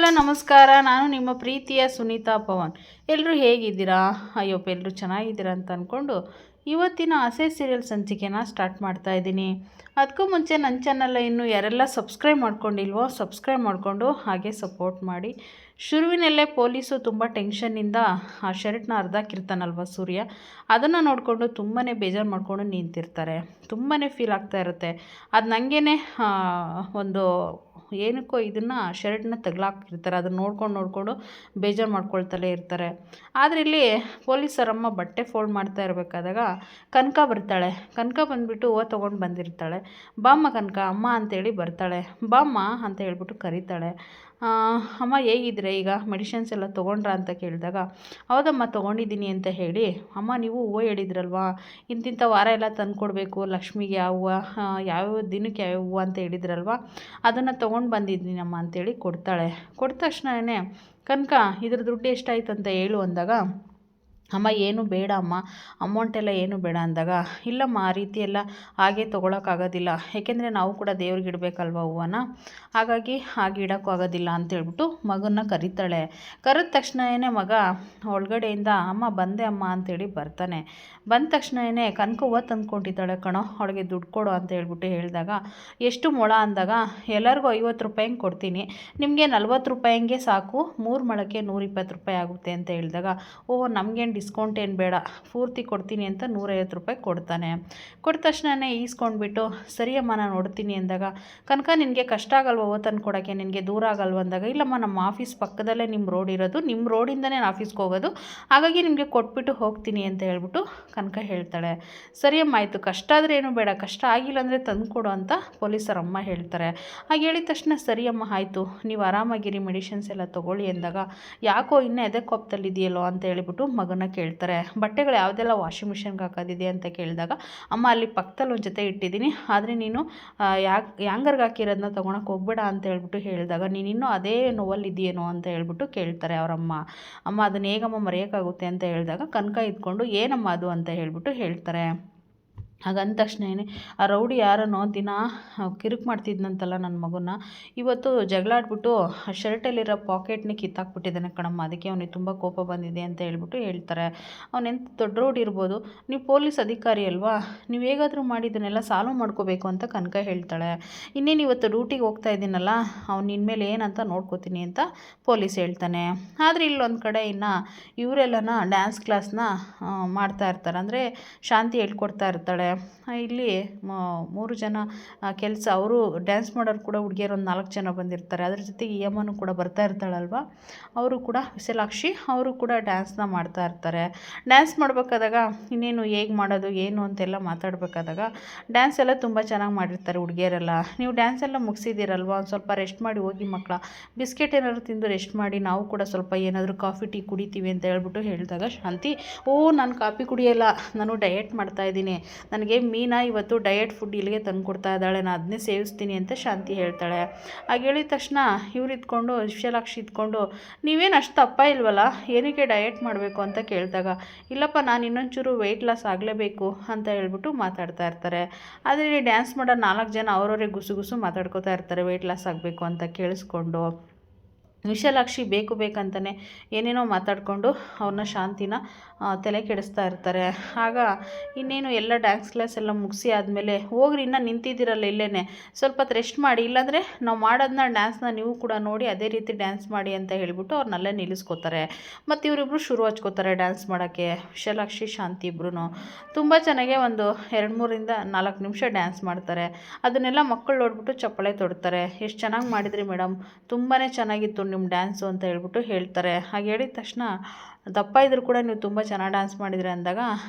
Hello ನಮಸ್ಕಾರ. ನಾನು ನಿಮ್ಮ ಪ್ರೀತಿಯ ಸುನೀತಾ ಪವನ್. ಎಲ್ಲರೂ ಹೇಗಿದ್ದೀರಾ? ಅಯ್ಯಪ್ಪ, ಎಲ್ಲರೂ ಚೆನ್ನಾಗಿದ್ದೀರಾ ಅಂತ ಅಂದ್ಕೊಂಡು ಇವತ್ತಿನ ಆಸೆ ಸೀರಿಯಲ್ ಸಂಚಿಕೆನ ಸ್ಟಾರ್ಟ್ ಮಾಡ್ತಾ ಇದ್ದೀನಿ. ಅದಕ್ಕೂ ಮುಂಚೆ ನನ್ನ ಚಾನಲ್ ಇನ್ನೂ ಯಾರೆಲ್ಲ ಸಬ್ಸ್ಕ್ರೈಬ್ ಮಾಡ್ಕೊಂಡಿಲ್ವೋ ಸಬ್ಸ್ಕ್ರೈಬ್ ಮಾಡಿಕೊಂಡು ಹಾಗೆ ಸಪೋರ್ಟ್ ಮಾಡಿ. ಶುರುವಿನಲ್ಲೇ ಪೊಲೀಸು ತುಂಬ ಟೆನ್ಷನ್ನಿಂದ ಆ ಶರ್ಟ್ನ ಅರ್ಧಾಕಿರ್ತಾನಲ್ವ ಸೂರ್ಯ, ಅದನ್ನು ನೋಡಿಕೊಂಡು ತುಂಬಾ ಬೇಜಾರು ಮಾಡಿಕೊಂಡು ನಿಂತಿರ್ತಾರೆ. ತುಂಬಾ ಫೀಲ್ ಆಗ್ತಾ ಇರುತ್ತೆ. ಅದು ನನಗೇ ಒಂದು ಏನಕ್ಕೋ ಇದನ್ನು ಶರ್ಟ್ನ ತಗ್ಲಾಕಿರ್ತಾರೆ. ಅದನ್ನು ನೋಡ್ಕೊಂಡು ಬೇಜಾರು ಮಾಡ್ಕೊಳ್ತಲೇ ಇರ್ತಾರೆ. ಆದರೆ ಇಲ್ಲಿ ಪೊಲೀಸರಮ್ಮ ಬಟ್ಟೆ ಫೋಲ್ಡ್ ಮಾಡ್ತಾ ಇರಬೇಕಾದಾಗ ಕನಕ ಬರ್ತಾಳೆ. ಕನಕ ಬಂದುಬಿಟ್ಟು ಹೂವು ತೊಗೊಂಡು ಬಂದಿರ್ತಾಳೆ. ಬಾಮ್ಮ ಕನಕ, ಅಮ್ಮ ಅಂತೇಳಿ ಬರ್ತಾಳೆ. ಬಾಮ್ಮ ಅಂತ ಹೇಳ್ಬಿಟ್ಟು ಕರೀತಾಳೆ. ಅಮ್ಮ ಹೇಗಿದ್ರೆ, ಈಗ ಮೆಡಿಷನ್ಸ್ ಎಲ್ಲ ತೊಗೊಂಡ್ರಾ ಅಂತ ಕೇಳಿದಾಗ ಹೌದಮ್ಮ ತೊಗೊಂಡಿದ್ದೀನಿ ಅಂತ ಹೇಳಿ, ಅಮ್ಮ ನೀವು ಹೂವು ಹೇಳಿದ್ರಲ್ವಾ ಇಂತಿಂಥ ವಾರ ಎಲ್ಲ ತಂದುಕೊಡ್ಬೇಕು ಲಕ್ಷ್ಮಿಗೆ ಆ ಹೂವು, ಯಾವ್ಯಾವ ದಿನಕ್ಕೆ ಯಾವ್ಯಾವ ಹೂವು ಅಂತ ಹೇಳಿದ್ರಲ್ವ, ಅದನ್ನು ತೊಗೊಂಡು ಬಂದಿದ್ದೀನಮ್ಮ ಅಂತೇಳಿ ಕೊಡ್ತಾಳೆ. ಕೊಟ್ಟ ತಕ್ಷಣವೇ ಕನಕ ಇದ್ರ ದುಡ್ಡು ಎಷ್ಟಾಯ್ತು ಅಂತ ಹೇಳು ಅಂದಾಗ, ಅಮ್ಮ ಏನು ಬೇಡ ಅಮ್ಮ, ಅಮೌಂಟೆಲ್ಲ ಏನು ಬೇಡ ಅಂದಾಗ, ಇಲ್ಲಮ್ಮ ಆ ರೀತಿ ಎಲ್ಲ ಹಾಗೆ ತೊಗೊಳಕ್ಕಾಗೋದಿಲ್ಲ, ಏಕೆಂದರೆ ನಾವು ಕೂಡ ದೇವ್ರಿಗೆ ಇಡಬೇಕಲ್ವ ಹೂವನ, ಹಾಗಾಗಿ ಹಾಗೆ ಇಡೋಕ್ಕೂ ಆಗೋದಿಲ್ಲ ಅಂತೇಳ್ಬಿಟ್ಟು ಮಗನ್ನ ಕರೀತಾಳೆ. ಕರೆದ ತಕ್ಷಣವೇ ಮಗ ಒಳಗಡೆಯಿಂದ ಅಮ್ಮ ಬಂದೆ ಅಮ್ಮ ಅಂತೇಳಿ ಬರ್ತಾನೆ. ಬಂದ ತಕ್ಷಣವೇ ಕನಕ ಹೂವು ತಂದ್ಕೊಂಡಿದ್ದಾಳೆ ಕಣೋ, ಅವಳಿಗೆ ದುಡ್ಡು ಕೊಡು ಅಂತ ಹೇಳ್ಬಿಟ್ಟು ಹೇಳಿದಾಗ, ಎಷ್ಟು ಮೊಳ ಅಂದಾಗ, ಎಲ್ಲರಿಗೂ 50 ರೂಪಾಯಿಗೆ ಕೊಡ್ತೀನಿ, ನಿಮಗೆ 40 ರೂಪಾಯಿಗೆ ಸಾಕು, 3 ಮೊಳಕ್ಕೆ 120 ರೂಪಾಯಿ ಆಗುತ್ತೆ ಅಂತ ಹೇಳಿದಾಗ, ಓಹ್ ನಮಗೇನು ಡಿಸ್ಕೌಂಟ್ ಏನು ಬೇಡ, ಪೂರ್ತಿ ಕೊಡ್ತೀನಿ ಅಂತ 150 ರೂಪಾಯಿ ಕೊಡ್ತಾನೆ. ಕೊಟ್ಟ ತಕ್ಷಣವೇ ಈಸ್ಕೊಂಡ್ಬಿಟ್ಟು ಸರಿಯಮ್ಮ ನಾನು ನೋಡ್ತೀನಿ ಅಂದಾಗ, ಕನಕ ನಿನಗೆ ಕಷ್ಟ ಆಗಲ್ವ ಹೂವು ತಂದು ಕೊಡೋಕ್ಕೆ, ನಿನಗೆ ದೂರ ಆಗಲ್ವ ಅಂದಾಗ, ಇಲ್ಲಮ್ಮ ನಮ್ಮ ಆಫೀಸ್ ಪಕ್ಕದಲ್ಲೇ ನಿಮ್ಮ ರೋಡ್ ಇರೋದು, ನಿಮ್ಮ ರೋಡಿಂದನೇ ನಾನು ಆಫೀಸ್ಗೆ ಹೋಗೋದು, ಹಾಗಾಗಿ ನಿಮಗೆ ಕೊಟ್ಬಿಟ್ಟು ಹೋಗ್ತೀನಿ ಅಂತ ಹೇಳ್ಬಿಟ್ಟು ಕನಕ ಹೇಳ್ತಾಳೆ. ಸರಿಯಮ್ಮ ಆಯಿತು, ಕಷ್ಟ ಆದರೆ ಏನು ಬೇಡ, ಕಷ್ಟ ಆಗಿಲ್ಲ ಅಂದರೆ ತಂದು ಕೊಡು ಅಂತ ಪೊಲೀಸರಮ್ಮ ಹೇಳ್ತಾರೆ. ಹಾಗೆ ಹೇಳಿದ ತಕ್ಷಣ ಸರಿಯಮ್ಮ ಆಯಿತು, ನೀವು ಆರಾಮಾಗಿರಿ, ಮೆಡಿಷನ್ಸ್ ಎಲ್ಲ ತೊಗೊಳ್ಳಿ ಅಂದಾಗ, ಯಾಕೋ ಇನ್ನೂ ಎದೆ ಕೋಪದಲ್ಲಿದೆಯಲ್ಲೋ ಅಂತ ಹೇಳಿಬಿಟ್ಟು ಮಗನ ಕೇಳ್ತಾರೆ. ಬಟ್ಟೆಗಳು ಯಾವುದೆಲ್ಲ ವಾಷಿಂಗ್ ಮಿಷನ್ಗೆ ಹಾಕೋದಿದೆ ಅಂತ ಕೇಳಿದಾಗ, ಅಮ್ಮ ಅಲ್ಲಿ ಪಕ್ಕದಲ್ಲಿ ಒಂದು ಜೊತೆ ಇಟ್ಟಿದ್ದೀನಿ, ಆದರೆ ನೀನು ಹ್ಯಾಂಗರ್ಗೆ ಹಾಕಿರೋದನ್ನ ತೊಗೊಳಕ್ಕೆ ಹೋಗಬೇಡ ಅಂತ ಹೇಳ್ಬಿಟ್ಟು ಹೇಳಿದಾಗ, ನೀನಿನ್ನೂ ಅದೇ ನೋವಲ್ಲಿದೆಯೇನೋ ಅಂತ ಹೇಳ್ಬಿಟ್ಟು ಕೇಳ್ತಾರೆ ಅವರಮ್ಮ. ಅಮ್ಮ ಅದನ್ನು ಹೇಗಮ್ಮ ಮರೆಯೋಕ್ಕಾಗುತ್ತೆ ಅಂತ ಹೇಳಿದಾಗ, ಕನಕ ಇದ್ಕೊಂಡು ಏನಮ್ಮ ಅದು ಅಂತ ಹೇಳ್ಬಿಟ್ಟು ಹೇಳ್ತಾರೆ. ಹಾಗಂದ ತಕ್ಷಣವೇ ಆ ರೌಡಿ ಯಾರನೋ ದಿನ ಕಿರುಕು ಮಾಡ್ತಿದ್ನಂತಲ್ಲ ನನ್ನ ಮಗುನ, ಇವತ್ತು ಜಗಳಾಡ್ಬಿಟ್ಟು ಆ ಶರ್ಟಲ್ಲಿರೋ ಪಾಕೆಟ್ನ ಕಿತ್ತಾಕ್ಬಿಟ್ಟಿದ್ದಾನೆ ಕಣಮ್ಮ, ಅದಕ್ಕೆ ಅವನಿಗೆ ತುಂಬ ಕೋಪ ಬಂದಿದೆ ಅಂತ ಹೇಳ್ಬಿಟ್ಟು ಹೇಳ್ತಾರೆ. ಅವನೆಂತ ದೊಡ್ಡ ರೌಡಿ ಇರ್ಬೋದು, ನೀವು ಪೊಲೀಸ್ ಅಧಿಕಾರಿ ಅಲ್ವಾ, ನೀವು ಹೇಗಾದರೂ ಮಾಡಿ ಇದನ್ನೆಲ್ಲ ಸಾಲ್ವ್ ಮಾಡ್ಕೋಬೇಕು ಅಂತ ಕನಕ ಹೇಳ್ತಾಳೆ. ಇನ್ನೇನು ಇವತ್ತು ಡ್ಯೂಟಿಗೆ ಹೋಗ್ತಾ ಇದ್ದೀನಲ್ಲ, ಅವ್ನು ಇನ್ಮೇಲೆ ಏನಂತ ನೋಡ್ಕೋತೀನಿ ಅಂತ ಪೊಲೀಸ್ ಹೇಳ್ತಾನೆ. ಆದರೆ ಇಲ್ಲೊಂದು ಕಡೆ ಇನ್ನು ಇವರೆಲ್ಲನ ಡ್ಯಾನ್ಸ್ ಕ್ಲಾಸ್ನ ಮಾಡ್ತಾ ಇರ್ತಾರೆ, ಅಂದರೆ ಶಾಂತಿ ಹೇಳ್ಕೊಡ್ತಾ ಇರ್ತಾಳೆ. ಇಲ್ಲಿ 3 ಜನ ಕೆಲಸ, ಅವರು ಡ್ಯಾನ್ಸ್ ಮಾಡೋರು ಕೂಡ ಹುಡುಗಿಯರು ಒಂದು 4 ಜನ ಬಂದಿರ್ತಾರೆ. ಅದ್ರ ಜೊತೆಗೆ ಈ ಅಮ್ಮನೂ ಕೂಡ ಬರ್ತಾ ಇರ್ತಾಳಲ್ವ, ಅವರು ಕೂಡ ವಿಶಾಲಾಕ್ಷಿ, ಅವರು ಕೂಡ ಡ್ಯಾನ್ಸ್ನ ಮಾಡ್ತಾ ಇರ್ತಾರೆ. ಡ್ಯಾನ್ಸ್ ಮಾಡಬೇಕಾದಾಗ ಇನ್ನೇನು ಹೇಗೆ ಮಾಡೋದು ಏನು ಅಂತೆಲ್ಲ ಮಾತಾಡಬೇಕಾದಾಗ, ಡ್ಯಾನ್ಸ್ ಎಲ್ಲ ತುಂಬ ಚೆನ್ನಾಗಿ ಮಾಡಿರ್ತಾರೆ ಹುಡುಗಿಯರೆಲ್ಲ. ನೀವು ಡ್ಯಾನ್ಸ್ ಎಲ್ಲ ಮುಗಿಸಿದ್ದೀರಲ್ವ, ಒಂದು ಸ್ವಲ್ಪ ರೆಸ್ಟ್ ಮಾಡಿ ಹೋಗಿ ಮಕ್ಕಳ, ಬಿಸ್ಕೆಟ್ ಏನಾದ್ರು ತಿಂದು ರೆಸ್ಟ್ ಮಾಡಿ, ನಾವು ಕೂಡ ಸ್ವಲ್ಪ ಏನಾದರೂ ಕಾಫಿ ಟೀ ಕುಡಿತೀವಿ ಅಂತ ಹೇಳ್ಬಿಟ್ಟು ಹೇಳಿದಾಗ ಶಾಂತಿ, ನಾನು ಕಾಫಿ ಕುಡಿಯೋಲ್ಲ, ನಾನು ಡಯಟ್ ಮಾಡ್ತಾಯಿದ್ದೀನಿ, ನನಗೆ ಮೀನಾ ಇವತ್ತು ಡಯಟ್ ಫುಡ್ ಇಲ್ಲಿಗೆ ತಂದು ಕೊಡ್ತಾ ಇದ್ದಾಳೆ, ನಾನು ಅದನ್ನೇ ಸೇವಿಸ್ತೀನಿ ಅಂತ ಶಾಂತಿ ಹೇಳ್ತಾಳೆ. ಹಾಗೆ ಹೇಳಿದ ತಕ್ಷಣ ಇವ್ರು ಇದ್ಕೊಂಡು, ವಿಶಾಲಾಕ್ಷಿ ಇದ್ಕೊಂಡು, ನೀವೇನು ಅಷ್ಟು ದಪ್ಪ ಇಲ್ವಲ್ಲ, ಏನಕ್ಕೆ ಡಯಟ್ ಮಾಡಬೇಕು ಅಂತ ಕೇಳಿದಾಗ, ಇಲ್ಲಪ್ಪ ನಾನು ಇನ್ನೊಂಚೂರು ವೆಯ್ಟ್ ಲಾಸ್ ಆಗಲೇಬೇಕು ಅಂತ ಹೇಳ್ಬಿಟ್ಟು ಮಾತಾಡ್ತಾ ಇರ್ತಾರೆ. ಆದರೆ ಡ್ಯಾನ್ಸ್ ಮಾಡೋ 4 ಜನ ಅವರವರೇ ಗುಸು ಮಾತಾಡ್ಕೋತಾ ಇರ್ತಾರೆ ವೆಯ್ಟ್ ಲಾಸ್ ಆಗಬೇಕು ಅಂತ ಕೇಳಿಸ್ಕೊಂಡು. ವಿಶಾಲಾಕ್ಷಿ ಬೇಕಂತಲೇ ಏನೇನೋ ಮಾತಾಡಿಕೊಂಡು ಅವ್ರನ್ನ ಶಾಂತಿನ ತಲೆ ಕೆಡಿಸ್ತಾ ಇರ್ತಾರೆ. ಆಗ ಇನ್ನೇನು ಎಲ್ಲ ಡ್ಯಾನ್ಸ್ ಕ್ಲಾಸ್ ಎಲ್ಲ ಮುಗಿಸಿ ಆದಮೇಲೆ, ಹೋಗ್ರಿ ಇನ್ನೂ ನಿಂತಿದ್ದೀರಲ್ಲ ಇಲ್ಲೇ, ಸ್ವಲ್ಪ ಹೊತ್ತು ರೆಸ್ಟ್ ಮಾಡಿ, ಇಲ್ಲಾಂದರೆ ನಾವು ಮಾಡೋದನ್ನ ಡ್ಯಾನ್ಸ್ನ ನೀವು ಕೂಡ ನೋಡಿ ಅದೇ ರೀತಿ ಡ್ಯಾನ್ಸ್ ಮಾಡಿ ಅಂತ ಹೇಳ್ಬಿಟ್ಟು ಅವ್ರನ್ನಲ್ಲೇ ನಿಲ್ಲಿಸ್ಕೋತಾರೆ. ಮತ್ತು ಇವರಿಬ್ಬರು ಶುರು ಹಚ್ಕೋತಾರೆ ಡ್ಯಾನ್ಸ್ ಮಾಡೋಕ್ಕೆ. ವಿಶಾಲಾಕ್ಷಿ ಶಾಂತಿ ಇಬ್ಬರೂ ತುಂಬ ಚೆನ್ನಾಗೆ ಒಂದು 2-3 ನಿಮಿಷ ಡ್ಯಾನ್ಸ್ ಮಾಡ್ತಾರೆ. ಅದನ್ನೆಲ್ಲ ಮಕ್ಕಳು ನೋಡ್ಬಿಟ್ಟು ಚಪ್ಪಾಳೆ ತೊಡ್ತಾರೆ. ಎಷ್ಟು ಚೆನ್ನಾಗಿ ಮಾಡಿದ್ರಿ ಮೇಡಮ್, ತುಂಬಾ ಚೆನ್ನಾಗಿತ್ತು ನಿಮ್ಮ ಡ್ಯಾನ್ಸು ಅಂತ ಹೇಳ್ಬಿಟ್ಟು ಹೇಳ್ತಾರೆ. ಹಾಗೆ ಹೇಳಿದ ತಕ್ಷಣ, ದಪ್ಪ ಇದ್ರೂ ಕೂಡ ನೀವು ತುಂಬ ಚೆನ್ನಾಗಿ ಡ್ಯಾನ್ಸ್ ಮಾಡಿದ್ರಿ ಅಂದಾಗ,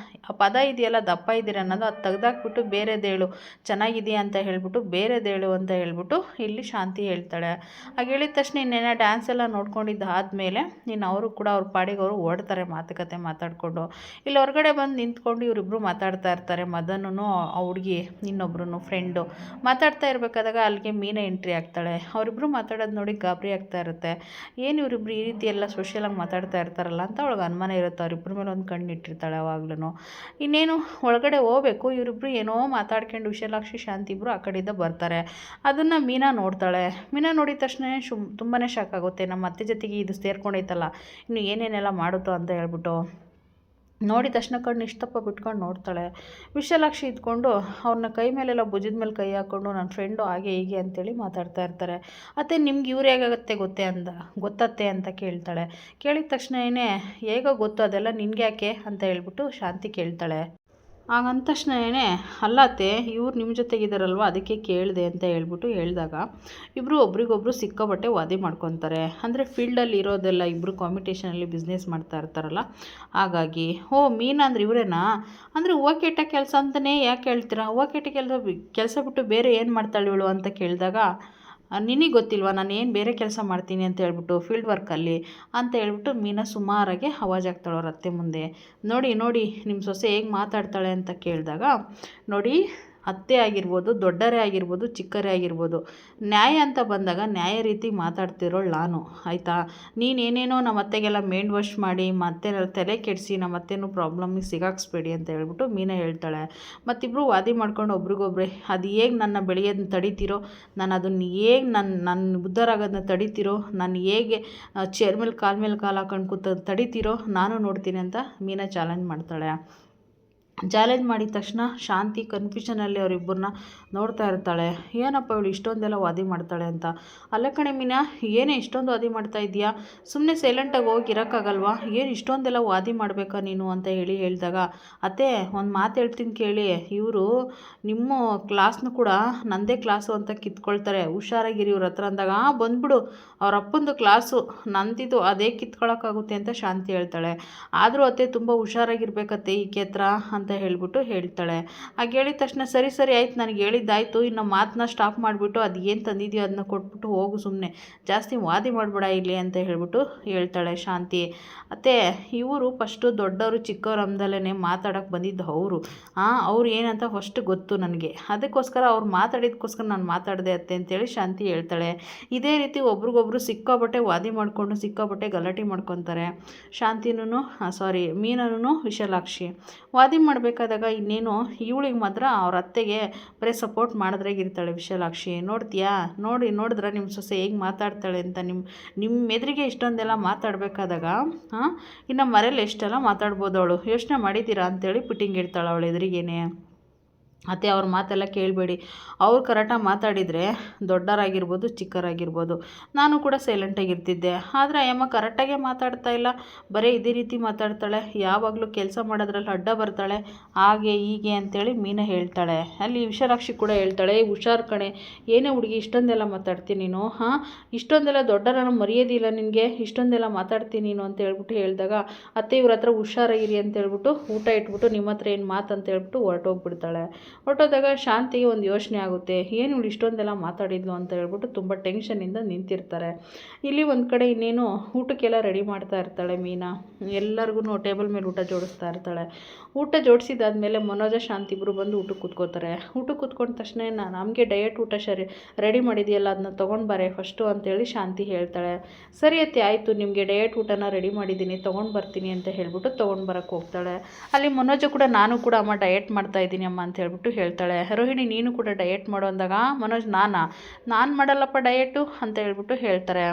ಆ ಪದ ಇದೆಯಲ್ಲ ದಪ್ಪ ಇದ್ದೀರ ಅನ್ನೋದು, ಅದು ತೆಗ್ದಾಕ್ಬಿಟ್ಟು ಬೇರೆದೇಳು, ಚೆನ್ನಾಗಿದೆಯಾ ಅಂತ ಹೇಳ್ಬಿಟ್ಟು ಬೇರೆದೇಳು ಅಂತ ಹೇಳ್ಬಿಟ್ಟು ಇಲ್ಲಿ ಶಾಂತಿ ಹೇಳ್ತಾಳೆ. ಹಾಗೆ ಹೇಳಿದ ತಕ್ಷಣ ಇನ್ನೇನೋ ಡ್ಯಾನ್ಸ್ ಎಲ್ಲ ನೋಡ್ಕೊಂಡಿದ್ದು ಆದಮೇಲೆ ಇನ್ನು ಅವರು ಕೂಡ ಅವ್ರ ಪಾಡಿಗೆ ಅವರು ಓಡ್ತಾರೆ ಮಾತುಕತೆ ಮಾತಾಡಿಕೊಂಡು. ಇಲ್ಲಿ ಹೊರಗಡೆ ಬಂದು ನಿಂತ್ಕೊಂಡು ಇವರಿಬ್ಬರು ಮಾತಾಡ್ತಾ ಇರ್ತಾರೆ. ಮದನೂ ಆ ಹುಡುಗಿ ಇನ್ನೊಬ್ರು ಫ್ರೆಂಡು ಮಾತಾಡ್ತಾ ಇರಬೇಕಾದಾಗ ಅಲ್ಲಿಗೆ ಮೀನಾ ಎಂಟ್ರಿ ಆಗ್ತಾಳೆ. ಅವರಿಬ್ಬರು ಮಾತಾಡೋದು ನೋಡಿ ಗಾಬರಿ ಆಗ್ತಾ ಇರುತ್ತೆ. ಏನು ಇವರಿಬ್ರು ಈ ರೀತಿ ಎಲ್ಲ ಸೋಷಿಯಲಾಗಿ ಮಾತಾಡ್ತಾ ಇರ್ತಾರಲ್ಲ ಅಂತ ಅವಳಿಗೆ ಅನುಮಾನ ಇರುತ್ತೆ, ಅವ್ರಿಬ್ಬರ ಮೇಲೆ ಒಂದು ಕಣ್ಣು ಇಟ್ಟಿರ್ತಾಳೆ ಯಾವಾಗ್ಲೂ. ಇನ್ನೇನು ಒಳಗಡೆ ಹೋಗ್ಬೇಕು, ಇವರಿಬ್ಬರು ಏನೋ ಮಾತಾಡ್ಕೊಂಡು ವಿಶಾಲಾಕ್ಷಿ ಶಾಂತಿ ಇಬ್ಬರು ಆ ಕಡೆಯಿಂದ ಬರ್ತಾರೆ. ಅದನ್ನು ಮೀನಾ ನೋಡ್ತಾಳೆ. ಮೀನಾ ನೋಡಿದ ತಕ್ಷಣ ತುಂಬಾ ಶಾಕ್ ಆಗುತ್ತೆ, ನಮ್ಮ ಅತ್ತೆ ಜೊತೆಗೆ ಇದು ಸೇರ್ಕೊಂಡೈತಲ್ಲ, ಇನ್ನು ಏನೇನೆಲ್ಲ ಮಾಡುತ್ತೋ ಅಂತ ಹೇಳ್ಬಿಟ್ಟು. ನೋಡಿದ ತಕ್ಷಣ ಕಣ್ಣು ಇಷ್ಟಪ್ಪ ಬಿಟ್ಕೊಂಡು ನೋಡ್ತಾಳೆ. ವಿಶಾಲಾಕ್ಷಿ ಇದ್ಕೊಂಡು ಅವ್ರನ್ನ ಕೈ ಮೇಲೆಲ್ಲ ಭುಜದ ಮೇಲೆ ಕೈ ಹಾಕ್ಕೊಂಡು ನನ್ನ ಫ್ರೆಂಡು ಹಾಗೆ ಹೀಗೆ ಅಂತೇಳಿ ಮಾತಾಡ್ತಾ ಇರ್ತಾರೆ. ಅತ್ತೆ ನಿಮ್ಗೆ ಇವ್ರು ಹೇಗಾಗತ್ತೆ ಗೊತ್ತತ್ತೆ ಅಂತ ಕೇಳ್ತಾಳೆ. ಕೇಳಿದ ತಕ್ಷಣ ಹೇಗೋ ಗೊತ್ತು, ಅದೆಲ್ಲ ನಿನ್ಗೆ ಯಾಕೆ ಅಂತ ಹೇಳ್ಬಿಟ್ಟು ಶಾಂತಿ ಕೇಳ್ತಾಳೆ. ಹಾಗಂದ ತಕ್ಷಣ ಅಲ್ಲತ್ತೆ ಇವ್ರು ನಿಮ್ಮ ಜೊತೆಗಿದ್ದಾರಲ್ವ ಅದಕ್ಕೆ ಕೇಳಿದೆ ಅಂತ ಹೇಳಿದಾಗ ಇಬ್ಬರು ಒಬ್ರಿಗೊಬ್ರು ಸಿಕ್ಕಾಬಟ್ಟೆ ವಾದಿ ಮಾಡ್ಕೊತಾರೆ. ಅಂದರೆ ಫೀಲ್ಡಲ್ಲಿ ಇರೋದೆಲ್ಲ ಇಬ್ಬರು ಕಾಂಪಿಟೇಷನಲ್ಲಿ ಬಿಸ್ನೆಸ್ ಮಾಡ್ತಾ ಇರ್ತಾರಲ್ಲ, ಹಾಗಾಗಿ ಮೀನಾ ಅಂದ್ರೆ ಇವರೇನಾ, ಅಂದರೆ ಹೂವು ಕೆಟ್ಟ ಕೆಲಸ ಅಂತಲೇ ಯಾಕೆ ಹೇಳ್ತೀರಾ, ಹೂವು ಕೆಟ್ಟ ಕೆಲಸ ಬಿಟ್ಟು ಬೇರೆ ಏನು ಮಾಡ್ತಾಳೆ ಇವಳು ಅಂತ ಕೇಳಿದಾಗ ನಿನಗೆ ಗೊತ್ತಿಲ್ವಾ ನಾನು ಏನು ಬೇರೆ ಕೆಲಸ ಮಾಡ್ತೀನಿ ಅಂತ ಹೇಳ್ಬಿಟ್ಟು ಫೀಲ್ಡ್ ವರ್ಕಲ್ಲಿ ಅಂತ ಹೇಳ್ಬಿಟ್ಟು ಮೀನಾ ಸುಮಾರಾಗೆ ಆವಾಜಾಗ್ತಾಳೆ ಅವ್ರ ಅತ್ತೆ ಮುಂದೆ. ನೋಡಿ ನಿಮ್ಮ ಸೊಸೆ ಹೇಗೆ ಮಾತಾಡ್ತಾಳೆ ಅಂತ ಕೇಳಿದಾಗ, ನೋಡಿ ಅತ್ತೆ ಆಗಿರ್ಬೋದು, ದೊಡ್ಡರೇ ಆಗಿರ್ಬೋದು, ಚಿಕ್ಕರೇ ಆಗಿರ್ಬೋದು, ನ್ಯಾಯ ಅಂತ ಬಂದಾಗ ನ್ಯಾಯ ರೀತಿ ಮಾತಾಡ್ತಿರೋಳು ನಾನು, ಆಯಿತಾ. ನೀನೇನೇನೋ ನಮ್ಮ ಅತ್ತೆಗೆಲ್ಲ ಮೈಂಡ್ ವಾಶ್ ಮಾಡಿ ಮತ್ತೆ ತಲೆ ಕೆಡಿಸಿ ನಮ್ಮ ಅತ್ತೆನೂ ಪ್ರಾಬ್ಲಮ್ಮಿಗೆ ಸಿಗಾಕ್ಸ್ಬೇಡಿ ಅಂತ ಹೇಳ್ಬಿಟ್ಟು ಮೀನಾ ಹೇಳ್ತಾಳೆ. ಮತ್ತಿಬ್ಬರು ವಾದಿ ಮಾಡ್ಕೊಂಡು ಒಬ್ರಿಗೊಬ್ರೆ ಅದು ಹೇಗೆ ನನ್ನ ಬೆಳೆಯೋದನ್ನ ತಡಿತೀರೋ, ನಾನು ಅದನ್ನು ಹೇಗೆ ನನ್ನ ಉದ್ಧಾರ ಆಗೋದನ್ನ ತಡಿತೀರೋ, ನಾನು ಹೇಗೆ ಚೇರ್ ಮೇಲೆ ಕಾಲು ಹಾಕೊಂಡು ತಡಿತೀರೋ ನಾನು ನೋಡ್ತೀನಿ ಅಂತ ಮೀನಾ ಚಾಲೆಂಜ್ ಮಾಡ್ತಾಳೆ. ಚಾಲೆಂಜ್ ಮಾಡಿದ ತಕ್ಷಣ ಶಾಂತಿ ಕನ್ಫ್ಯೂಷನಲ್ಲಿ ಅವರಿಬ್ಬರನ್ನ ನೋಡ್ತಾ ಇರ್ತಾಳೆ. ಏನಪ್ಪ ಇವಳು ಇಷ್ಟೊಂದೆಲ್ಲ ವಾದಿ ಮಾಡ್ತಾಳೆ ಅಂತ. ಅಲ್ಲ ಕಣೆ ಮೀನಾ, ಏನೇ ಇಷ್ಟೊಂದು ವಾದಿ ಮಾಡ್ತಾ ಇದೆಯಾ, ಸುಮ್ಮನೆ ಸೈಲೆಂಟಾಗಿ ಹೋಗಿ ಇರೋಕ್ಕಾಗಲ್ವಾ, ಏನು ಇಷ್ಟೊಂದೆಲ್ಲ ವಾದಿ ಮಾಡಬೇಕಾ ನೀನು ಅಂತ ಹೇಳಿದಾಗ, ಅತ್ತೆ ಒಂದು ಮಾತು ಹೇಳ್ತೀನಿ ಕೇಳಿ, ಇವರು ನಿಮ್ಮ ಕ್ಲಾಸ್ನು ಕೂಡ ನನ್ನದೇ ಕ್ಲಾಸು ಅಂತ ಕಿತ್ಕೊಳ್ತಾರೆ, ಹುಷಾರಾಗಿರಿ ಇವ್ರ ಹತ್ರ ಅಂದಾಗ, ಬಂದ್ಬಿಡು ಅವ್ರ ಅಪ್ಪಂದು ಕ್ಲಾಸು ನಂದಿದ್ದು ಅದೇ ಕಿತ್ಕೊಳ್ಳೋಕ್ಕಾಗುತ್ತೆ ಅಂತ ಶಾಂತಿ ಹೇಳ್ತಾಳೆ. ಆದರೂ ಅತ್ತೆ ತುಂಬ ಹುಷಾರಾಗಿರ್ಬೇಕತ್ತೆ ಈಕೆ ಹತ್ರ ಅಂತ ಹೇಳ್ತಾಳೆ. ಹಾಗೆ ಹೇಳಿದ ತಕ್ಷಣ ಸರಿ ಆಯ್ತು, ನನಗೆ ಹೇಳಿದ್ದಾಯ್ತು, ಇನ್ನು ಮಾತನ್ನ ಸ್ಟಾಪ್ ಮಾಡಿಬಿಟ್ಟು ಅದು ಏನು ತಂದಿದೆಯೋ ಅದನ್ನ ಕೊಟ್ಬಿಟ್ಟು ಹೋಗು, ಸುಮ್ಮನೆ ಜಾಸ್ತಿ ವಾದಿ ಮಾಡಬೇಡ ಇಲ್ಲಿ ಅಂತ ಹೇಳ್ತಾಳೆ ಶಾಂತಿ. ಅತ್ತೆ ಇವರು ಫಸ್ಟು ದೊಡ್ಡವರು ಚಿಕ್ಕವರು ಅಂದಲೇ ಮಾತಾಡೋಕ್ಕೆ ಬಂದಿದ್ದು ಅವ್ರು ಏನಂತ ಫಸ್ಟ್ ಗೊತ್ತು ನನಗೆ, ಅದಕ್ಕೋಸ್ಕರ ಅವ್ರು ಮಾತಾಡಿದಕ್ಕೋಸ್ಕರ ನಾನು ಮಾತಾಡಿದೆ ಅತ್ತೆ ಅಂತೇಳಿ ಶಾಂತಿ ಹೇಳ್ತಾಳೆ. ಇದೇ ರೀತಿ ಒಬ್ರಿಗೊಬ್ರು ಸಿಕ್ಕಾಬಟ್ಟೆ ವಾದಿ ಮಾಡಿಕೊಂಡು ಸಿಕ್ಕಾಬಟ್ಟೆ ಗಲಾಟೆ ಮಾಡ್ಕೊತಾರೆ. ಮೀನೂ ವಿಶಾಲಾಕ್ಷಿ ವಾದಿ ಮಾಡಬೇಕಾದಾಗ ಇನ್ನೇನು ಇವಳಿಗೆ ಮಾತ್ರ ಅವ್ರ ಅತ್ತೆಗೆ ಬರೀ ಸಪೋರ್ಟ್ ಮಾಡಿದ್ರಾಗಿರ್ತಾಳೆ ವಿಶಾಲಾಕ್ಷಿ. ನೋಡಿದ್ರೆ ನಿಮ್ಮ ಸೊಸೆ ಹೇಗೆ ಮಾತಾಡ್ತಾಳೆ ಅಂತ, ನಿಮ್ಮ ಎದುರಿಗೆ ಇಷ್ಟೊಂದೆಲ್ಲ ಮಾತಾಡಬೇಕಾದಾಗ ಇನ್ನು ಮರೇಲಿ ಎಷ್ಟೆಲ್ಲ ಮಾತಾಡ್ಬೋದು ಅವಳು, ಯೋಚನೆ ಮಾಡಿದ್ದೀರಾ ಅಂತೇಳಿ ಪಿಟ್ಟಿಂಗ್ ಇಡ್ತಾಳೆ ಅವಳು ಎದುರಿಗೇನೆ. ಅತ್ತೆ ಅವ್ರ ಮಾತೆಲ್ಲ ಕೇಳಬೇಡಿ, ಅವ್ರು ಕರೆಕ್ಟಾಗಿ ಮಾತಾಡಿದರೆ ದೊಡ್ಡರಾಗಿರ್ಬೋದು ಚಿಕ್ಕರಾಗಿರ್ಬೋದು ನಾನು ಕೂಡ ಸೈಲೆಂಟಾಗಿರ್ತಿದ್ದೆ, ಆದರೆ ಅಯ್ಯಮ್ಮ ಕರೆಕ್ಟಾಗೇ ಮಾತಾಡ್ತಾ ಇಲ್ಲ, ಬರೀ ಇದೇ ರೀತಿ ಮಾತಾಡ್ತಾಳೆ, ಯಾವಾಗಲೂ ಕೆಲಸ ಮಾಡೋದ್ರಲ್ಲಿ ಅಡ್ಡ ಬರ್ತಾಳೆ, ಹಾಗೆ ಹೀಗೆ ಅಂತೇಳಿ ಮೀನಾ ಹೇಳ್ತಾಳೆ. ಅಲ್ಲಿ ವಿಶಾಲಾಕ್ಷಿ ಕೂಡ ಹೇಳ್ತಾಳೆ, ಹುಷಾರು ಕಣೆ, ಏನೇ ಹುಡುಗಿ ಇಷ್ಟೊಂದೆಲ್ಲ ಮಾತಾಡ್ತೀನಿ ನೀನು, ಇಷ್ಟೊಂದೆಲ್ಲ ದೊಡ್ಡರನ್ನು ಮರೆಯೋದಿಲ್ಲ ನಿನಗೆ, ಇಷ್ಟೊಂದೆಲ್ಲ ಮಾತಾಡ್ತೀನಿ ನೀನು ಅಂತ ಹೇಳ್ಬಿಟ್ಟು ಹೇಳಿದಾಗ, ಅತ್ತೆ ಇವ್ರ ಹತ್ರ ಹುಷಾರಾಗಿರಿ ಅಂತ ಹೇಳ್ಬಿಟ್ಟು ಊಟ ಇಟ್ಬಿಟ್ಟು ನಿಮ್ಮ ಹತ್ರ ಏನು ಮಾತು ಅಂತ ಹೇಳ್ಬಿಟ್ಟು ಹೊರಟೋಗ್ಬಿಡ್ತಾಳೆ. ಹೊರಟೋದಾಗ ಶಾಂತಿಗೆ ಒಂದು ಯೋಚನೆ ಆಗುತ್ತೆ, ಏನು ಇವಳು ಇಷ್ಟೊಂದೆಲ್ಲ ಮಾತಾಡಿದ್ಲು ಅಂತ ಹೇಳ್ಬಿಟ್ಟು ತುಂಬ ಟೆನ್ಷನಿಂದ ನಿಂತಿರ್ತಾರೆ. ಇಲ್ಲಿ ಒಂದು ಕಡೆ ಇನ್ನೇನು ಊಟಕ್ಕೆಲ್ಲ ರೆಡಿ ಮಾಡ್ತಾ ಇರ್ತಾಳೆ ಮೀನಾ, ಎಲ್ಲರಿಗೂ ಟೇಬಲ್ ಮೇಲೆ ಊಟ ಜೋಡಿಸ್ತಾ ಇರ್ತಾಳೆ. ಊಟ ಜೋಡಿಸಿದಾದ್ಮೇಲೆ ಮನೋಜ ಶಾಂತಿ ಇಬ್ಬರು ಬಂದು ಊಟಕ್ಕೆ ಕೂತ್ಕೋತಾರೆ. ಊಟಕ್ಕೆ ಕೂತ್ಕೊಂಡ ತಕ್ಷಣ ನಮಗೆ ಡಯಟ್ ಊಟ ರೆಡಿ ಮಾಡಿದೆಯಲ್ಲ ಅದನ್ನ ತೊಗೊಂಡು ಬಾರೆ ಫಸ್ಟು ಅಂತೇಳಿ ಶಾಂತಿ ಹೇಳ್ತಾಳೆ. ಸರಿ ಅತ್ತೆ ಆಯಿತು, ನಿಮಗೆ ಡಯಟ್ ಊಟನ ರೆಡಿ ಮಾಡಿದ್ದೀನಿ ತೊಗೊಂಡು ಬರ್ತೀನಿ ಅಂತ ಹೇಳ್ಬಿಟ್ಟು ತೊಗೊಂಡು ಬರೋಕ್ಕೆ ಹೋಗ್ತಾಳೆ. ಅಲ್ಲಿ ಮನೋಜ ಕೂಡ ನಾನು ಕೂಡ ಅಮ್ಮ ಡಯಟ್ ಮಾಡ್ತಾ ಇದ್ದೀನಿ ಅಮ್ಮ ಅಂತ ಹೇಳ್ಬಿಟ್ಟು ಹೇಳ್ತಾಳೆ. ರೋಹಿಣಿ ನೀನು ಕೂಡ ಡಯಟ್ ಮಾಡು ಅಂದಾಗ, ಮನೋಜ್ ನಾನು ಮಾಡಲ್ಲಪ್ಪ ಡಯಟು ಅಂತ ಹೇಳ್ಬಿಟ್ಟು ಹೇಳ್ತಾರೆ.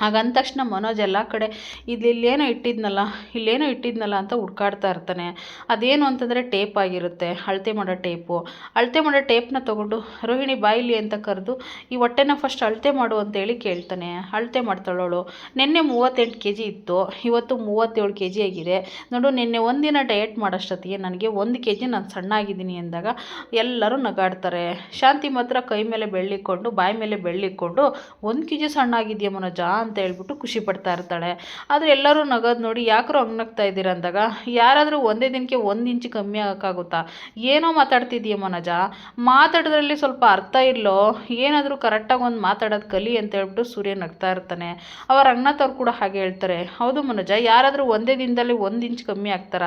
ಹಾಗಂದ ತಕ್ಷಣ ಮನೋಜ್ ಎಲ್ಲ ಕಡೆ ಇಲ್ಲೇನೋ ಇಟ್ಟಿದ್ನಲ್ಲ ಅಂತ ಹುಡ್ಕಾಡ್ತಾ ಇರ್ತಾನೆ. ಅದೇನು ಅಂತಂದರೆ ಟೇಪ್ ಆಗಿರುತ್ತೆ, ಅಳತೆ ಮಾಡೋ ಟೇಪ್ನ ತೊಗೊಂಡು ರೋಹಿಣಿ ಬಾಯಿಲಿ ಅಂತ ಕರೆದು ಈ ಹೊಟ್ಟೆನ ಫಸ್ಟ್ ಅಳತೆ ಮಾಡು ಅಂತೇಳಿ ಕೇಳ್ತಾನೆ. ಅಳತೆ ಮಾಡ್ತಾಳವಳು. ನಿನ್ನೆ 38 kg ಇತ್ತು, ಇವತ್ತು 37 kg ಆಗಿದೆ ನೋಡು, ನಿನ್ನೆ ಒಂದಿನ ಡಯಟ್ ಮಾಡೋಷ್ಟೊತ್ತಿಗೆ ನನಗೆ 1 kg ನಾನು ಸಣ್ಣ ಆಗಿದ್ದೀನಿ ಅಂದಾಗ ಎಲ್ಲರೂ ನಗಾಡ್ತಾರೆ. ಶಾಂತಿ ಮಾತ್ರ ಕೈ ಮೇಲೆ ಬೆಳ್ಳಿಕೊಂಡು ಬಾಯಿ ಮೇಲೆ ಬೆಳ್ಳಿಕೊಂಡು 1 kg ಸಣ್ಣ ಆಗಿದೆಯಾ ಮನೋಜ ಅಂತ ಹೇಳ್ಬಿಟ್ಟು ಖುಷಿ ಪಡ್ತಾ ಇರ್ತಾಳೆ. ಆದರೆ ಎಲ್ಲರೂ ನಗೋದು ನೋಡಿ ಯಾಕರೂ ಹಂಗೆ ನಗ್ತಾ ಇದ್ದೀರ ಅಂದಾಗ, ಯಾರಾದರೂ ಒಂದೇ ದಿನಕ್ಕೆ 1 ಇಂಚ್ ಕಮ್ಮಿ ಆಗೋಕ್ಕಾಗುತ್ತಾ, ಏನೋ ಮಾತಾಡ್ತಿದ್ದೀಯ ಮನೋಜ, ಮಾತಾಡೋದ್ರಲ್ಲಿ ಸ್ವಲ್ಪ ಅರ್ಥ ಇಲ್ಲೋ, ಏನಾದರೂ ಕರೆಕ್ಟಾಗಿ ಒಂದು ಮಾತಾಡೋದು ಕಲಿ ಅಂತ ಹೇಳ್ಬಿಟ್ಟು ಸೂರ್ಯ ನಗ್ತಾ ಇರ್ತಾನೆ. ಅವ್ರ ರಂಗನಾಥ್ ಅವ್ರು ಕೂಡ ಹಾಗೆ ಹೇಳ್ತಾರೆ, ಹೌದು ಮನೋಜ, ಯಾರಾದರೂ ಒಂದೇ ದಿನದಲ್ಲಿ 1 ಇಂಚ್ ಕಮ್ಮಿ ಆಗ್ತಾರ,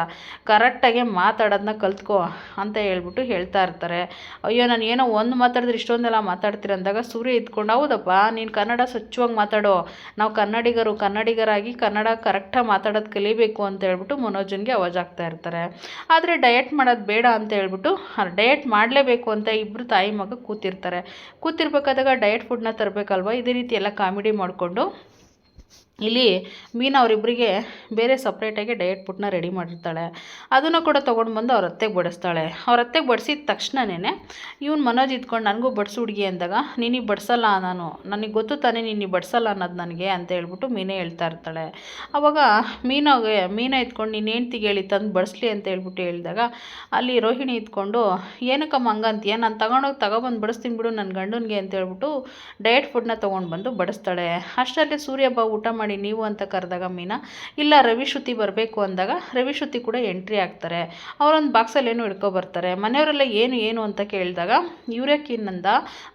ಕರೆಕ್ಟಾಗೆ ಮಾತಾಡೋದನ್ನ ಕಲ್ತ್ಕೋ ಅಂತ ಹೇಳ್ಬಿಟ್ಟು ಹೇಳ್ತಾ ಇರ್ತಾರೆ. ಅಯ್ಯೋ ನಾನು ಏನೋ ಒಂದು ಮಾತಾಡಿದ್ರೆ ಇಷ್ಟೊಂದೆಲ್ಲ ಮಾತಾಡ್ತೀರ ಅಂದಾಗ ಸೂರ್ಯ ಇದ್ಕೊಂಡು, ಹೌದಪ್ಪ ನೀನು ಕನ್ನಡ ಸ್ವಚ್ಛವಾಗಿ ಮಾತಾಡೋ, ನಾವು ಕನ್ನಡಿಗರಾಗಿ ಕನ್ನಡ ಕರೆಕ್ಟಾಗಿ ಮಾತಾಡೋದು ಕಲಿಬೇಕು ಅಂತ ಹೇಳ್ಬಿಟ್ಟು ಮನೋಜನ್ಗೆ ಅವಾಜ್ ಆಗ್ತಾ ಇರ್ತಾರೆ. ಆದರೆ ಡಯಟ್ ಮಾಡೋದು ಬೇಡ ಅಂತ ಹೇಳ್ಬಿಟ್ಟು ಡಯಟ್ ಮಾಡಲೇಬೇಕು ಅಂತ ಇಬ್ಬರು ತಾಯಿ ಮಗ ಕೂತಿರ್ಬೇಕಾದಾಗ ಡಯಟ್ ಫುಡ್ನ ತರಬೇಕಲ್ವ. ಇದೇ ರೀತಿ ಎಲ್ಲ ಕಾಮಿಡಿ ಮಾಡಿಕೊಂಡು ಇಲ್ಲಿ ಮೀನಾ ಅವರಿಬ್ಬರಿಗೆ ಬೇರೆ ಸಪ್ರೇಟಾಗಿ ಡಯಟ್ ಫುಡ್ನ ರೆಡಿ ಮಾಡಿರ್ತಾಳೆ. ಅದನ್ನು ಕೂಡ ತೊಗೊಂಡು ಬಂದು ಅವ್ರ ಅತ್ತೆಗೆ ಬಡಿಸ್ತಾಳೆ. ಅವ್ರ ಅತ್ತೆಗೆ ಬಡಿಸಿದ ತಕ್ಷಣವೇ ಇವ್ನು ಮನೋಜ್ ಇದ್ಕೊಂಡು ನನಗೂ ಬಡಿಸು ಹುಡುಗಿ ಅಂದಾಗ ನೀನಿಗೆ ಬಡಿಸಲ್ಲ, ನನಗೆ ಗೊತ್ತು ತಾನೇ ನೀನು ಬಡಿಸಲ್ಲ ಅನ್ನೋದು ನನಗೆ ಅಂತ ಹೇಳ್ಬಿಟ್ಟು ಮೀನೇ ಹೇಳ್ತಾ ಇರ್ತಾಳೆ. ಆವಾಗ ಮೀನಾ ಇದ್ಕೊಂಡು ನೀನು ಹೆಂಡ್ತಿಗೆ ಹೇಳಿ ತಂದು ಬಡಿಸ್ಲಿ ಅಂತ ಹೇಳ್ಬಿಟ್ಟು ಹೇಳಿದಾಗ ಅಲ್ಲಿ ರೋಹಿಣಿ ಇದ್ಕೊಂಡು ಏನಕ್ಕಮ್ಮ ಹಂಗಂತೀಯ, ನಾನು ತಗೊಬಂದು ಬಡಿಸ್ತೀನಿ ಬಿಡು ನನ್ನ ಗಂಡನಿಗೆ ಅಂತ ಹೇಳ್ಬಿಟ್ಟು ಡಯಟ್ ಫುಡ್ನ ತೊಗೊಂಡು ಬಂದು ಬಡಿಸ್ತಾಳೆ. ಅಷ್ಟರಲ್ಲಿ ಸೂರ್ಯ ಬಾ ಊಟ ಮಾಡಿ ನೀವು ಅಂತ ಕರೆದಾಗ ಮೀನಾ ಇಲ್ಲ ರವಿಶ್ರುತಿ ಬರಬೇಕು ಅಂದಾಗ ರವಿಶ್ರುತಿ ಕೂಡ ಎಂಟ್ರಿ ಆಗ್ತಾರೆ. ಅವರೊಂದು ಬಾಕ್ಸಲ್ಲಿ ಏನೋ ಹಿಡ್ಕೊಬರ್ತಾರೆ. ಮನೆಯವರೆಲ್ಲ ಏನು ಅಂತ ಕೇಳಿದಾಗ ಯೂರಕ್ಕಿನಿಂದ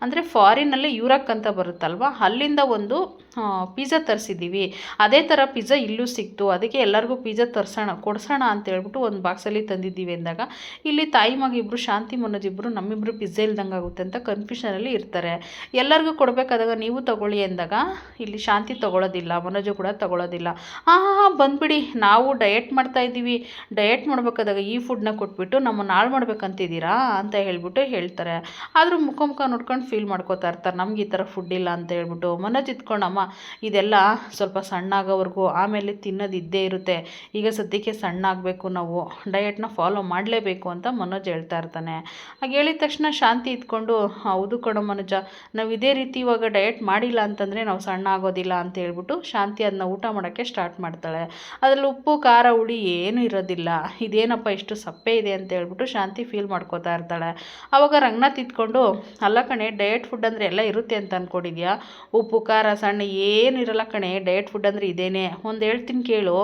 ಅಂದರೆ ಫಾರಿನಲ್ಲಿ ಯೂರಕ್ ಅಂತ ಬರುತ್ತಲ್ವ, ಅಲ್ಲಿಂದ ಒಂದು ಪಿಜ್ಜಾ ತರಿಸಿದ್ದೀವಿ, ಅದೇ ಥರ ಪಿಜ್ಜಾ ಇಲ್ಲೂ ಸಿಕ್ತು, ಅದಕ್ಕೆ ಎಲ್ಲರಿಗೂ ಪಿಜ್ಜಾ ಕೊಡಿಸೋಣ ಅಂತ ಹೇಳ್ಬಿಟ್ಟು ಒಂದು ಬಾಕ್ಸಲ್ಲಿ ತಂದಿದ್ದೀವಿ ಅಂದಾಗ ಇಲ್ಲಿ ತಾಯಿ ಮಗ ಇಬ್ಬರು ಶಾಂತಿ ಮನೋಜ್ ಇಬ್ಬರು ನಮ್ಮಿಬ್ಬರು ಪಿಜ್ಜಾ ಇಲ್ದಂಗೆ ಆಗುತ್ತೆ ಅಂತ ಕನ್ಫ್ಯೂಷನಲ್ಲಿ ಇರ್ತಾರೆ. ಎಲ್ಲರಿಗೂ ಕೊಡಬೇಕಾದಾಗ ನೀವು ತಗೊಳ್ಳಿ ಅಂದಾಗ ಇಲ್ಲಿ ಶಾಂತಿ ತೊಗೊಳೋದಿಲ್ಲ, ಮನೋಜು ಕೂಡ ತಗೊಳ್ಳೋದಿಲ್ಲ. ಹಾಂ ಬಂದುಬಿಡಿ, ನಾವು ಡಯಟ್ ಮಾಡ್ತಾಯಿದ್ದೀವಿ, ಡಯಟ್ ಮಾಡಬೇಕಾದಾಗ ಈ ಫುಡ್ನ ಕೊಟ್ಬಿಟ್ಟು ನಮ್ಮನ್ನು ಹಾಳು ಮಾಡ್ಬೇಕಂತಿದ್ದೀರಾ ಅಂತ ಹೇಳ್ತಾರೆ. ಆದರೂ ಮುಖ ನೋಡ್ಕೊಂಡು ಫೀಲ್ ಮಾಡ್ಕೋತಾ ಇರ್ತಾರೆ ನಮ್ಗೆ ಈ ಥರ ಫುಡ್ ಇಲ್ಲ ಅಂತ ಹೇಳ್ಬಿಟ್ಟು. ಮನೋಜ್ ಇದ್ಕೊಂಡಮ್ಮ ಇದೆಲ್ಲ ಸ್ವಲ್ಪ ಸಣ್ಣ ಆಗೋವರೆಗೂ ಆಮೇಲೆ ತಿನ್ನೋದು ಇದ್ದೇ ಇರುತ್ತೆ, ಈಗ ಸದ್ಯಕ್ಕೆ ಸಣ್ಣ ಆಗಬೇಕು, ನಾವು ಡಯಟ್ನ ಫಾಲೋ ಮಾಡಲೇಬೇಕು ಅಂತ ಮನೋಜ್ ಹೇಳ್ತಾ ಇರ್ತಾನೆ. ಹಾಗೆ ಹೇಳಿದ ತಕ್ಷಣ ಶಾಂತಿ ಇದ್ಕೊಂಡು ಹೌದು ಕಣೋ ಮನೋಜ, ನಾವು ಇದೇ ರೀತಿ ಇವಾಗ ಡಯಟ್ ಮಾಡಿಲ್ಲ ಅಂತಂದರೆ ನಾವು ಸಣ್ಣ ಆಗೋದಿಲ್ಲ ಅಂತ ಹೇಳ್ಬಿಟ್ಟು ಶಾಂತಿ ಅದನ್ನ ಊಟ ಮಾಡೋಕ್ಕೆ ಸ್ಟಾರ್ಟ್ ಮಾಡ್ತಾಳೆ. ಅದರಲ್ಲಿ ಉಪ್ಪು ಖಾರ ಹುಳಿ ಏನೂ ಇರೋದಿಲ್ಲ. ಇದೇನಪ್ಪ ಇಷ್ಟು ಸಪ್ಪೆ ಇದೆ ಅಂತ ಹೇಳ್ಬಿಟ್ಟು ಶಾಂತಿ ಫೀಲ್ ಮಾಡ್ಕೋತಾ ಇರ್ತಾಳೆ. ಆವಾಗ ರಂಗನಾಥ್ ಇದ್ಕೊಂಡು ಅಲ್ಲ ಕಣೆ, ಡಯಟ್ ಫುಡ್ ಅಂದರೆ ಎಲ್ಲ ಇರುತ್ತೆ ಅಂತ ಅಂದ್ಕೊಂಡಿದ್ಯಾ, ಉಪ್ಪು ಖಾರ ಸಣ್ಣ ಏನು ಇರಲ್ಲ ಕಣೆ, ಡಯಟ್ ಫುಡ್ ಅಂದರೆ ಇದೇನೆ. ಒಂದು ಹೇಳ್ತೀನಿ ಕೇಳು,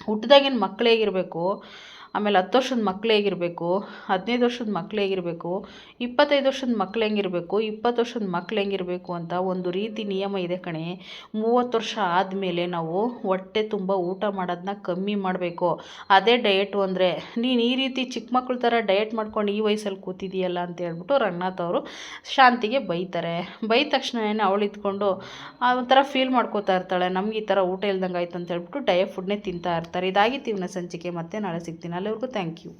ಹುಟ್ಟಿದಾಗಿನ ಮಕ್ಕಳು ಹೇಗಿರಬೇಕು, ಆಮೇಲೆ 10 ವರ್ಷದ ಮಕ್ಳು ಹೇಗಿರಬೇಕು, 15 ವರ್ಷದ ಮಕ್ಳು ಹೇಗಿರಬೇಕು, 25 ವರ್ಷದ ಮಕ್ಳು ಹೆಂಗಿರಬೇಕು, 20 ವರ್ಷದ ಮಕ್ಳು ಹೆಂಗಿರಬೇಕು ಅಂತ ಒಂದು ರೀತಿ ನಿಯಮ ಇದೆ ಕಣೆ. 30 ವರ್ಷ ಆದಮೇಲೆ ನಾವು ಹೊಟ್ಟೆ ತುಂಬ ಊಟ ಮಾಡೋದನ್ನ ಕಮ್ಮಿ ಮಾಡಬೇಕು, ಅದೇ ಡಯಟು ಅಂದರೆ. ನೀನು ಈ ರೀತಿ ಚಿಕ್ಕ ಮಕ್ಳ ಥರ ಡಯಟ್ ಮಾಡ್ಕೊಂಡು ಈ ವಯಸ್ಸಲ್ಲಿ ಕೂತಿದೆಯಲ್ಲ ಅಂತ ಹೇಳ್ಬಿಟ್ಟು ರಂಗನಾಥ್ ಅವರು ಶಾಂತಿಗೆ ಬೈತಾರೆ. ಬೈದ ತಕ್ಷಣವೇ ಅವಳು ಇದ್ಕೊಂಡು ಒಂಥರ ಫೀಲ್ ಮಾಡ್ಕೋತಾ ಇರ್ತಾಳೆ, ನಮ್ಗೆ ಈ ಥರ ಊಟ ಇಲ್ದಂಗೆ ಆಯ್ತು ಅಂತ ಹೇಳ್ಬಿಟ್ಟು ಡಯಟ್ ಫುಡ್ನೇ ತಿಂತಾ ಇರ್ತಾರೆ. ಇದಾಗಿತ್ತು ಇವನ ಸಂಚಿಕೆ. ಮತ್ತೆ ನಾಳೆ ಸಿಗ್ತೀನಿ. ಅಲ್ಲಿವರೆಗೂ ಥ್ಯಾಂಕ್ ಯು.